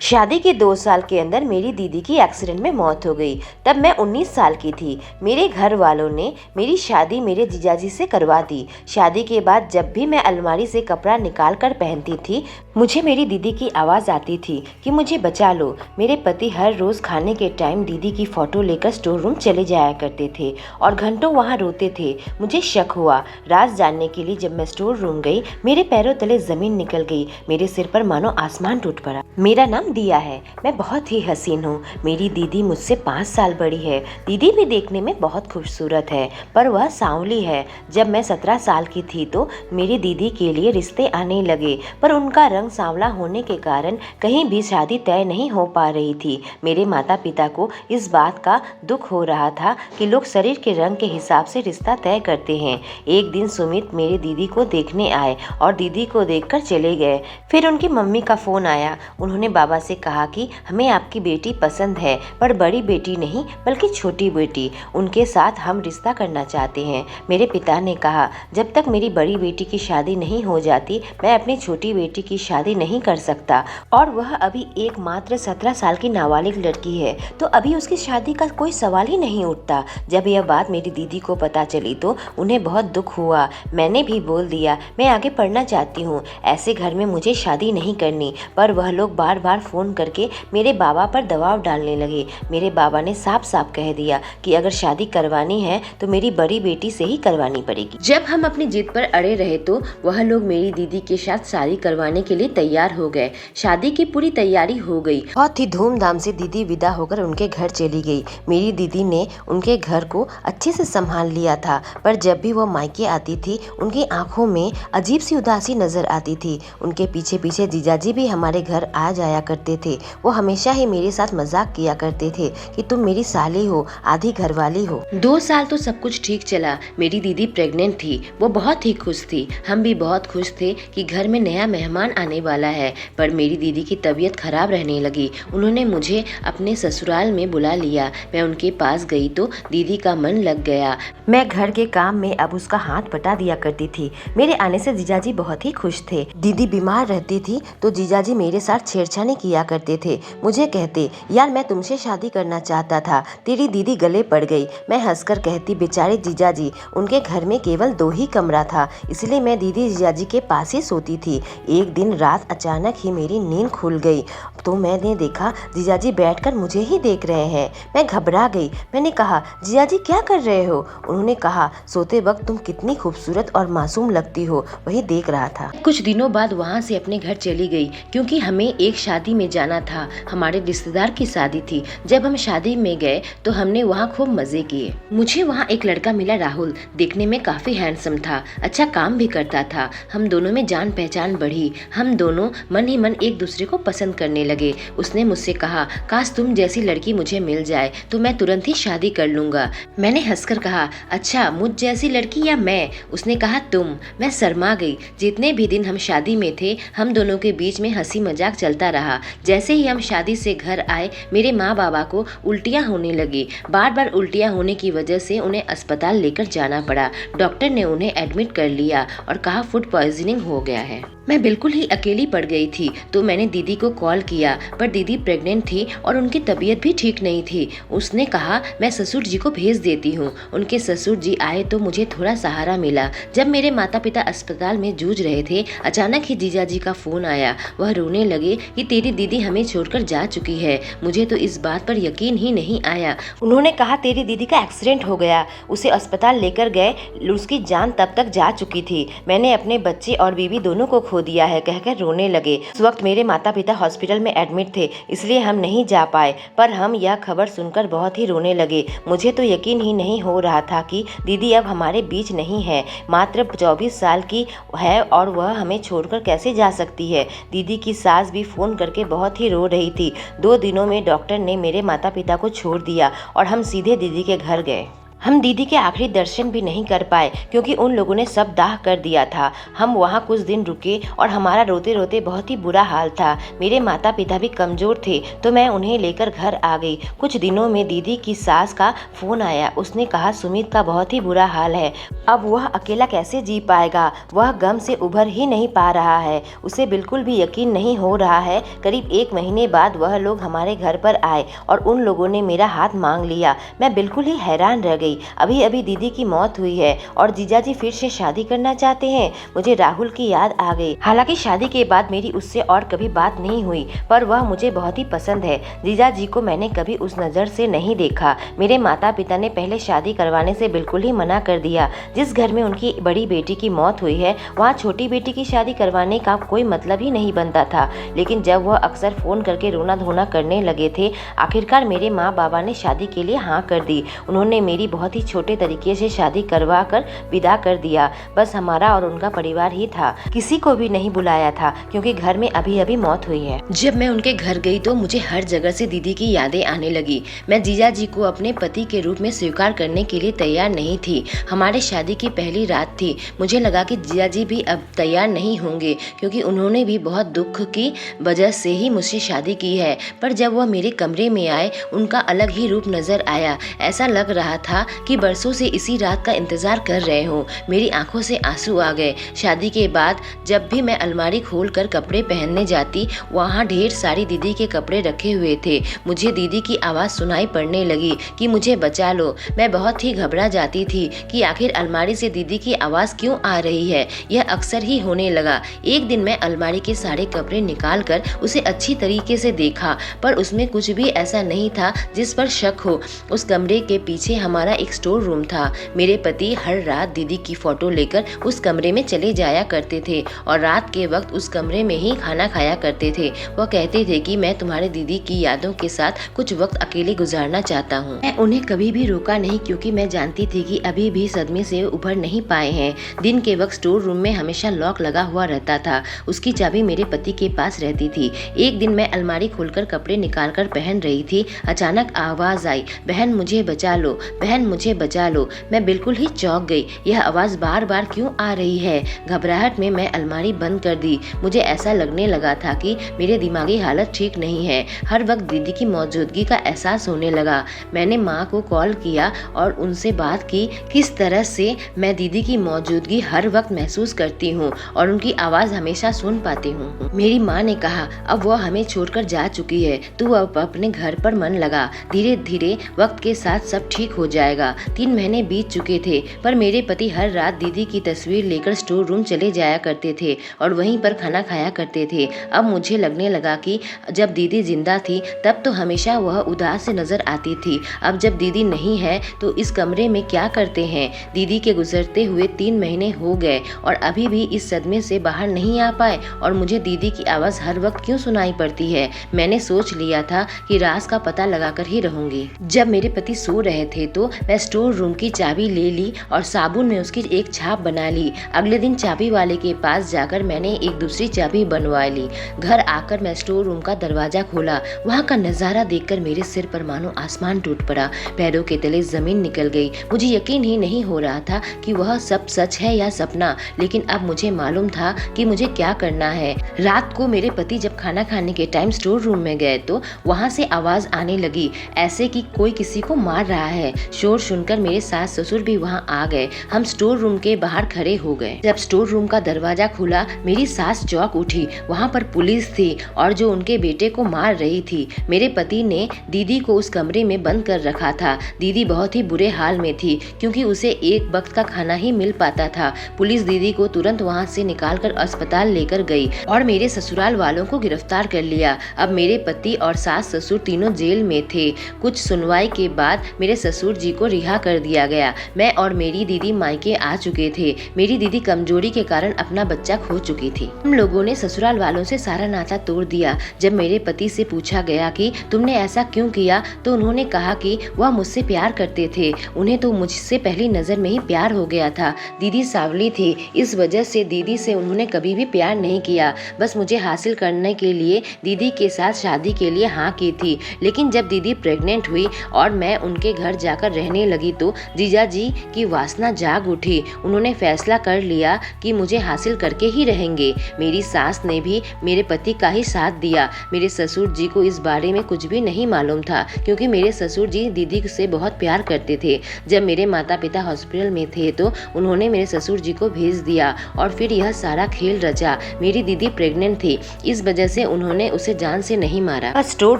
शादी के 2 साल के अंदर मेरी दीदी की एक्सीडेंट में मौत हो गई। तब मैं 19 साल की थी। मेरे घर वालों ने मेरी शादी मेरे जीजाजी से करवा दी। शादी के बाद जब भी मैं अलमारी से कपड़ा निकाल कर पहनती थी, मुझे मेरी दीदी की आवाज़ आती थी कि मुझे बचा लो। मेरे पति हर रोज़ खाने के टाइम दीदी की फ़ोटो लेकर स्टोर रूम चले जाया करते थे और घंटों वहाँ रोते थे। मुझे शक हुआ। राज जानने के लिए जब मैं स्टोर रूम गई, मेरे पैरों तले ज़मीन निकल गई। मेरे सिर पर मानो आसमान टूट पड़ा। मेरा नाम दिया है। मैं बहुत ही हसीन हूँ। मेरी दीदी मुझसे 5 साल बड़ी है। दीदी भी देखने में बहुत खूबसूरत है, पर वह सांवली है। जब मैं 17 साल की थी तो मेरी दीदी के लिए रिश्ते आने लगे, पर उनका रंग सांवला होने के कारण कहीं भी शादी तय नहीं हो पा रही थी। मेरे माता पिता को इस बात का दुख हो रहा था कि लोग शरीर के रंग के हिसाब से रिश्ता तय करते हैं। एक दिन सुमित मेरी दीदी को देखने आए और दीदी को देखकर चले गए। फिर उनकी मम्मी का फ़ोन आया। उन्होंने बाबा से कहा कि हमें आपकी बेटी पसंद है, पर बड़ी बेटी नहीं बल्कि छोटी बेटी। उनके साथ हम रिश्ता करना चाहते हैं। मेरे पिता ने कहा, जब तक मेरी बड़ी बेटी की शादी नहीं हो जाती, मैं अपनी छोटी बेटी की शादी नहीं कर सकता। और वह अभी एकमात्र 17 साल की नाबालिग लड़की है, तो अभी उसकी शादी का कोई सवाल ही नहीं उठता। जब यह बात मेरी दीदी को पता चली तो उन्हें बहुत दुख हुआ। मैंने भी बोल दिया, मैं आगे पढ़ना चाहती हूँ, ऐसे घर में मुझे शादी नहीं करनी। पर वह लोग बार बार फ़ोन करके मेरे बाबा पर दबाव डालने लगे। मेरे बाबा ने साफ साफ कह दिया कि अगर शादी करवानी है तो मेरी बड़ी बेटी से ही करवानी पड़ेगी। जब हम अपनी जिद पर अड़े रहे तो वह लोग मेरी दीदी के साथ शादी करवाने के लिए तैयार हो गए। शादी की पूरी तैयारी हो गई। बहुत ही धूमधाम से दीदी विदा होकर उनके घर चली गई। मेरी दीदी ने उनके घर को अच्छे से संभाल लिया था, पर जब भी वो मायके आती थी, उनकी आंखों में अजीब सी उदासी नजर आती थी। उनके पीछे पीछे जीजाजी भी हमारे घर आ जाया करते थे। वो हमेशा ही मेरे साथ मजाक किया करते थे कि तुम मेरी साली हो, आधी घरवाली हो। 2 साल तो सब कुछ ठीक चला। मेरी दीदी प्रेग्नेंट थी। वो बहुत ही खुश थी। हम भी बहुत खुश थे कि घर में नया मेहमान आने वाला है। पर मेरी दीदी की तबीयत खराब रहने लगी। उन्होंने मुझे अपने ससुराल में बुला लिया। मैं उनके पास गई तो दीदी का मन लग गया। मैं घर के काम में अब उसका हाथ बटा दिया करती थी। मेरे आने से जीजाजी बहुत ही खुश थे। दीदी बीमार रहती थी तो जीजाजी मेरे साथ छेड़छानी किया करते थे। मुझे कहते, यार मैं तुमसे शादी करना चाहता था, तेरी दीदी गले पड़ गई। मैं हंसकर कहती, बेचारे जीजाजी, उनके घर में केवल 2 ही कमरा था, इसलिए मैं दीदी जीजाजी के पास ही सोती थी। एक दिन रात अचानक ही मेरी नींद खुल गई तो मैंने देखा जीजाजी बैठकर मुझे ही देख रहे हैं। मैं घबरा गई। मैंने कहा, जीजाजी क्या कर रहे हो? उन्होंने कहा, सोते वक्त तुम कितनी खूबसूरत और मासूम लगती हो, वही देख रहा था। कुछ दिनों बाद वहाँ से अपने घर चली गई क्योंकि हमें एक शादी में जाना था। हमारे रिश्तेदार की शादी थी। जब हम शादी में गए तो हमने वहाँ खूब मजे किए। मुझे वहाँ एक लड़का मिला, राहुल। देखने में काफी हैंडसम था, अच्छा काम भी करता था। हम दोनों में जान पहचान बढ़ी। हम दोनों मन ही मन एक दूसरे को पसंद करने लगे। उसने मुझसे कहा, काश तुम जैसी लड़की मुझे मिल जाए तो मैं तुरंत ही शादी कर लूंगा। मैंने हंसकर कहा, अच्छा मुझ जैसी लड़की या मैं? उसने कहा, तुम। मैं शर्मा गई। जितने भी दिन हम शादी में थे, हम दोनों के बीच में हंसी मजाक चलता रहा। जैसे ही हम शादी से घर आए, मेरे माँ बाबा को उल्टियाँ होने लगी। बार बार उल्टियाँ होने की वजह से उन्हें अस्पताल लेकर जाना पड़ा। डॉक्टर ने उन्हें एडमिट कर लिया और कहा फूड पॉइजनिंग हो गया है। मैं बिल्कुल ही अकेली पड़ गई थी तो मैंने दीदी को कॉल किया, पर दीदी प्रेग्नेंट थी और उनकी तबीयत भी ठीक नहीं थी। उसने कहा, मैं ससुर जी को भेज देती हूँ। उनके ससुर जी आए तो मुझे थोड़ा सहारा मिला। जब मेरे माता पिता अस्पताल में जूझ रहे थे, अचानक ही जीजाजी का फोन आया। वह रोने लगे कि तेरी दीदी हमें छोड़कर जा चुकी है। मुझे तो इस बात पर यकीन ही नहीं आया। उन्होंने कहा, तेरी दीदी का एक्सीडेंट हो गया, उसे अस्पताल लेकर गए, उसकी जान तब तक जा चुकी थी। मैंने अपने बच्चे और बीवी दोनों को खो दिया है, कहकर रोने लगे। उस वक्त मेरे माता पिता हॉस्पिटल में एडमिट थे, इसलिए हम नहीं जा पाए, पर हम यह खबर सुनकर बहुत ही रोने लगे। मुझे तो यकीन ही नहीं हो रहा था कि दीदी अब हमारे बीच नहीं है। मात्र 24 साल की है और वह हमें छोड़कर कैसे जा सकती है। दीदी की सास भी फोन करके बहुत ही रो रही थी। 2 दिनों में डॉक्टर ने मेरे माता पिता को छोड़ दिया और हम सीधे दीदी के घर गए। हम दीदी के आखिरी दर्शन भी नहीं कर पाए क्योंकि उन लोगों ने सब दाह कर दिया था। हम वहाँ कुछ दिन रुके और हमारा रोते रोते बहुत ही बुरा हाल था। मेरे माता पिता भी कमज़ोर थे तो मैं उन्हें लेकर घर आ गई। कुछ दिनों में दीदी की सास का फ़ोन आया। उसने कहा सुमित का बहुत ही बुरा हाल है, अब वह अकेला कैसे जी पाएगा, वह गम से उभर ही नहीं पा रहा है। उसे बिल्कुल भी यकीन नहीं हो रहा है। करीब 1 महीने बाद वह लोग हमारे घर पर आए और उन लोगों ने मेरा हाथ मांग लिया। मैं बिल्कुल ही हैरान रह गई। अभी अभी दीदी की मौत हुई है और जीजाजी फिर से शादी करना चाहते हैं। मुझे राहुल की याद आ गई। हालांकि शादी के बाद मेरी उससे और कभी बात नहीं हुई, पर वह मुझे बहुत ही पसंद है। जीजाजी को मैंने कभी उस नज़र से नहीं देखा। मेरे माता पिता ने पहले शादी करवाने से बिल्कुल ही मना कर दिया। जिस घर में उनकी बड़ी बेटी की मौत हुई है वहाँ छोटी बेटी की शादी करवाने का कोई मतलब ही नहीं बनता था। लेकिन जब वह अक्सर फ़ोन करके रोना धोना करने लगे थे, आखिरकार मेरे माँ बाबा ने शादी के लिए हाँ कर दी। उन्होंने मेरी बहुत ही छोटे तरीके से शादी करवा कर विदा कर दिया। बस हमारा और उनका परिवार ही था, किसी को भी नहीं बुलाया था क्योंकि घर में अभी अभी मौत हुई है। जब मैं उनके घर गई तो मुझे हर जगह से दीदी की यादें आने लगी। मैं जीजा जी को अपने पति के रूप में स्वीकार करने के लिए तैयार नहीं थी। हमारे शादी की पहली रात थी। मुझे लगा कि जीजा जी भी अब तैयार नहीं होंगे क्योंकि उन्होंने भी बहुत दुख की वजह से ही मुझसे शादी की है। पर जब वह मेरे कमरे में आए, उनका अलग ही रूप नजर आया। ऐसा लग रहा था कि बरसों से इसी रात का इंतजार कर रहे हो। मेरी आंखों से आंसू आ गए। शादी के बाद जब भी मैं अलमारी खोलकर कपड़े पहनने जाती, वहाँ ढेर सारी दीदी के कपड़े रखे हुए थे। मुझे दीदी की आवाज़ सुनाई पड़ने लगी कि मुझे बचा लो। मैं बहुत ही घबरा जाती थी कि आखिर अलमारी से दीदी की आवाज़ क्यों आ रही है। यह अक्सर ही होने लगा। एक दिन मैं अलमारी के सारे कपड़े निकाल कर उसे अच्छी तरीके से देखा, पर उसमें कुछ भी ऐसा नहीं था जिस पर शक हो। उस कमरे के पीछे हमारा एक स्टोर रूम था। मेरे पति हर रात दीदी की फोटो लेकर उस कमरे में चले जाया करते थे और रात के वक्त उस कमरे में ही खाना खाया करते थे। वह कहते थे कि मैं तुम्हारे दीदी की यादों के साथ कुछ वक्त अकेले गुजारना चाहता हूँ। मैं उन्हें कभी भी रोका नहीं क्योंकि मैं जानती थी कि अभी भी सदमे से उभर नहीं पाए हैं। दिन के वक्त स्टोर रूम में हमेशा लॉक लगा हुआ रहता था। उसकी चाबी मेरे पति के पास रहती थी। एक दिन मैं अलमारी खोलकर कपड़े निकाल कर पहन रही थी। अचानक आवाज आई, बहन मुझे बचा लो, बहन मुझे बचा लो। मैं बिल्कुल ही चौंक गई। यह आवाज़ बार बार क्यों आ रही है। घबराहट में मैं अलमारी बंद कर दी। मुझे ऐसा लगने लगा था कि मेरे दिमागी हालत ठीक नहीं है। हर वक्त दीदी की मौजूदगी का एहसास होने लगा। मैंने माँ को कॉल किया और उनसे बात की किस तरह से मैं दीदी की मौजूदगी हर वक्त महसूस करती हूँ और उनकी आवाज़ हमेशा सुन पाती हूँ। मेरी माँ ने कहा अब वह हमें छोड़कर जा चुकी है, तू अब अपने घर पर मन लगा। धीरे धीरे वक्त के साथ सब ठीक हो जाएगा। 3 महीने बीत चुके थे पर मेरे पति हर रात दीदी की तस्वीर लेकर स्टोर रूम चले जाया करते थे और वहीं पर खाना खाया करते थे। अब मुझे लगने लगा कि जब दीदी जिंदा थी तब तो हमेशा वह उदास से नजर आती थी। अब जब दीदी नहीं है तो इस कमरे में क्या करते हैं। दीदी के गुजरते हुए 3 महीने हो गए और अभी भी इस सदमे से बाहर नहीं आ पाए और मुझे दीदी की आवाज़ हर वक्त क्यों सुनाई पड़ती है। मैंने सोच लिया था कि राज का पता लगाकर ही रहूंगी। जब मेरे पति सो रहे थे तो मैं स्टोर रूम की चाबी ले ली और साबुन में उसकी एक छाप बना ली। अगले दिन चाबी वाले के पास जाकर मैंने एक दूसरी चाबी बनवा ली। घर आकर मैं स्टोर रूम का दरवाजा खोला। वहाँ का नज़ारा देखकर मेरे सिर पर मानो आसमान टूट पड़ा। पैरों के तले जमीन निकल गई। मुझे यकीन ही नहीं हो रहा था कि वह सब सच है या सपना, लेकिन अब मुझे मालूम था कि मुझे क्या करना है। रात को मेरे पति जब खाना खाने के टाइम स्टोर रूम में गए तो वहाँ से आवाज़ आने लगी ऐसे कि कोई किसी को मार रहा है। शोर सुनकर मेरे सास ससुर भी वहाँ आ गए। हम स्टोर रूम के बाहर खड़े हो गए। जब स्टोर रूम का दरवाजा खुला मेरी सास चौंक उठी। वहाँ पर पुलिस थी और जो उनके बेटे को मार रही थी। मेरे पति ने दीदी को उस कमरे में बंद कर रखा था। दीदी बहुत ही बुरे हाल में थी क्योंकि उसे एक वक्त का खाना ही मिल पाता था। पुलिस दीदी को तुरंत वहाँ से निकालकर अस्पताल लेकर गई और मेरे ससुराल वालों को गिरफ्तार कर लिया। अब मेरे पति और सास ससुर तीनों जेल में थे। कुछ सुनवाई के बाद मेरे ससुर जी को रिहा कर दिया गया। मैं और मेरी दीदी मायके आ चुके थे। मेरी दीदी कमजोरी के कारण अपना बच्चा खो चुकी थी। हम लोगों ने ससुराल वालों से सारा नाता तोड़ दिया। जब मेरे पति से पूछा गया कि तुमने ऐसा क्यों किया तो उन्होंने कहा कि वह मुझसे प्यार करते थे। उन्हें तो मुझसे पहली नजर में ही प्यार हो गया था। दीदी सांवली थी, इस वजह से दीदी से उन्होंने कभी भी प्यार नहीं किया। बस मुझे हासिल करने के लिए दीदी के साथ शादी के लिए हाँ की थी। लेकिन जब दीदी प्रेग्नेंट हुई और मैं उनके घर जाकर रहने कहने लगी तो जीजा जी की वासना जाग उठी। उन्होंने फैसला कर लिया कि मुझे हासिल करके ही रहेंगे। मेरी सास ने भी मेरे पति का ही साथ दिया। मेरे ससुर जी को इस बारे में कुछ भी नहीं मालूम था, क्योंकि मेरे ससुर जी दीदी से बहुत प्यार करते थे। जब मेरे माता पिता हॉस्पिटल में थे तो उन्होंने मेरे ससुर जी को भेज दिया और फिर यह सारा खेल रचा। मेरी दीदी प्रेग्नेंट थी, इस वजह से उन्होंने उसे जान से नहीं मारा और स्टोर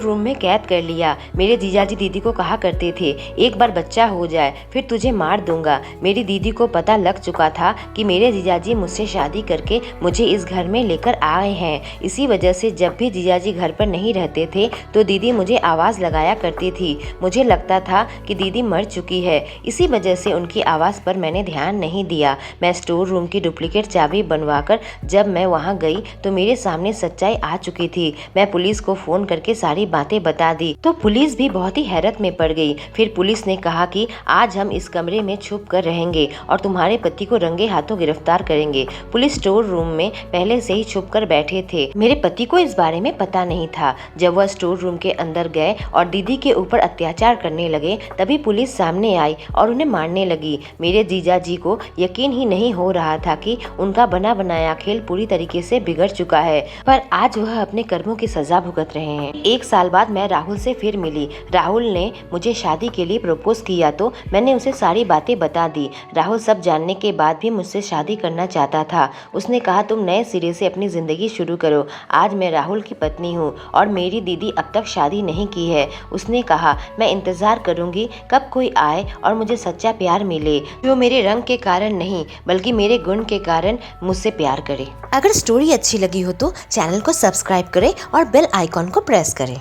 रूम में कैद कर लिया। मेरे जीजाजी दीदी को कहा करते थे, एक बार बच्चा हो जाए फिर तुझे मार दूंगा। मेरी दीदी को पता लग चुका था कि मेरे जीजाजी मुझसे शादी करके मुझे इस घर में लेकर आए हैं। इसी वजह से जब भी जीजाजी घर पर नहीं रहते थे तो दीदी मुझे आवाज़ लगाया करती थी। मुझे लगता था कि दीदी मर चुकी है, इसी वजह से उनकी आवाज़ पर मैंने ध्यान नहीं दिया। मैं स्टोर रूम की डुप्लीकेट चाबी बनवाकर जब मैं वहां गई तो मेरे सामने सच्चाई आ चुकी थी। मैं पुलिस को फ़ोन करके सारी बातें बता दी तो पुलिस भी बहुत ही हैरत में पड़ गई। फिर पुलिस ने कहा कि आज हम इस कमरे में छुप कर रहेंगे और तुम्हारे पति को रंगे हाथों गिरफ्तार करेंगे। पुलिस स्टोर रूम में पहले से ही छुप कर बैठे थे। मेरे पति को इस बारे में पता नहीं था। जब वह स्टोर रूम के अंदर गए और दीदी के ऊपर अत्याचार करने लगे तभी पुलिस सामने आई और उन्हें मारने लगी। मेरे जीजा जी को यकीन ही नहीं हो रहा था कि उनका बना बनाया खेल पूरी तरीके से बिगड़ चुका है, पर आज वह अपने कर्मों की सजा भुगत रहे हैं। 1 साल बाद मैं राहुल से फिर मिली। राहुल ने मुझे शादी के लिए प्रपोज किया तो मैंने उसे सारी बातें बता दी। राहुल सब जानने के बाद भी मुझसे शादी करना चाहता था। उसने कहा तुम नए सिरे से अपनी जिंदगी शुरू करो। आज मैं राहुल की पत्नी हूँ और मेरी दीदी अब तक शादी नहीं की है। उसने कहा मैं इंतजार करूंगी कब कोई आए और मुझे सच्चा प्यार मिले, जो मेरे रंग के कारण नहीं बल्कि मेरे गुण के कारण मुझसे प्यार करे। अगर स्टोरी अच्छी लगी हो तो चैनल को सब्सक्राइब करें और बेल आइकॉन को प्रेस करें।